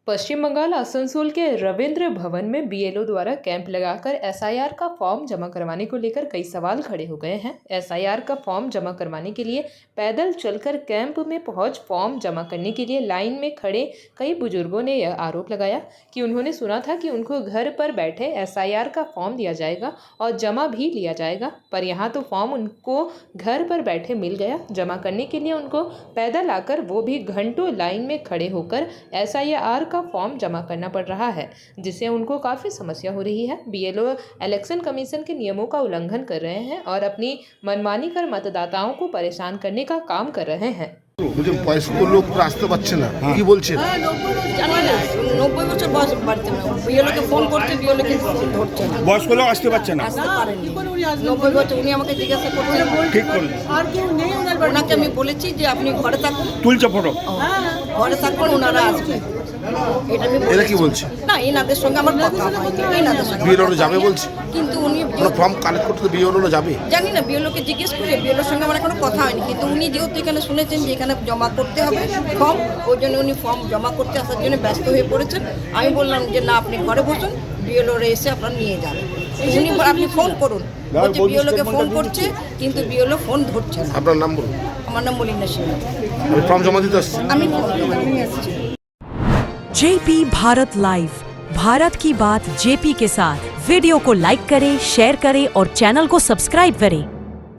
पश्चिम बंगाल आसनसोल के रविंद्र भवन में बीएलओ द्वारा कैंप लगाकर एसआईआर का फॉर्म जमा करवाने को लेकर कई सवाल खड़े हो गए हैं। एसआईआर का फॉर्म जमा करवाने के लिए पैदल चलकर कैंप में पहुंच फॉर्म जमा करने के लिए लाइन में खड़े कई बुजुर्गों ने यह आरोप लगाया कि उन्होंने सुना था कि उनको घर पर बैठे एसआईआर का फॉर्म दिया जाएगा और जमा भी लिया जाएगा, पर यहाँ तो फॉर्म उनको घर पर बैठे मिल गया। जमा करने के लिए उनको पैदल आकर, वो भी घंटों लाइन में खड़े होकर एसआईआर का फॉर्म जमा करना पड़ रहा है, जिससे उनको काफ़ी समस्या हो रही है। बीएलओ इलेक्शन कमीशन के नियमों का उल्लंघन कर रहे हैं और अपनी मनमानी कर मतदाताओं को परेशान करने का काम कर रहे हैं। मुझे বয়স্ক লোক তো আসতে পারছে না, কি বলছেন? 90 বছর বয়স বাড়ছে না, বিএলওকে ফোন করছে, বিএলওকে ধরছে না, বয়স্ক লোক আসতে পারছে না, আসতে পারেনি। 90 বছর উনি আমাকে জিজ্ঞাসা করছেন, ঠিক করুন। আর কেউ নেই ওনার বাড়িতে। ওনাকে আমি বলেছি যে আপনি ঘরে থাকুন, তুলছে ফটো, ঘরে থাকুন, ওনারা আসবে। এটা আমি এরা কি বলছে? না, এনাদের সঙ্গে আমার কথা হয়নি, এনাদের সঙ্গে বিএলও যাবে বলছে, কিন্তু উনি ফর্ম কালেক্ট করতে তো বিএলও যাবে। জানি না, বিএলওকে জিজ্ঞেস করে, বিএলওর সঙ্গে আমার কোনো কথা হয়নি, কিন্তু উনি যেহেতু এখানে শুনেছেন যে এখানে জমা করতে হবে ফর্ম, ওই জন্য উনি ফর্ম জমা করতে আসার জন্য ব্যস্ত হয়ে পড়েছেন। আমি বললাম যে না, আপনি ঘরে বসুন, বিএলওরা এসে আপনার নিয়ে যাবেন। উনি আপনি ফোন করুন, বলছে বিএলওকে ফোন করছে, কিন্তু বিএলও ফোন ধরছে না। আপনার নাম বলুন। আমার নাম মলিনা সিংহ। আমি ফর্ম জমা দিতে আসছি। আমি ফর্ম জমা নিয়ে আসছি। जेपी भारत लाइव, भारत की बात जेपी के साथ। वीडियो को लाइक करें, शेयर करें और चैनल को सब्सक्राइब करें।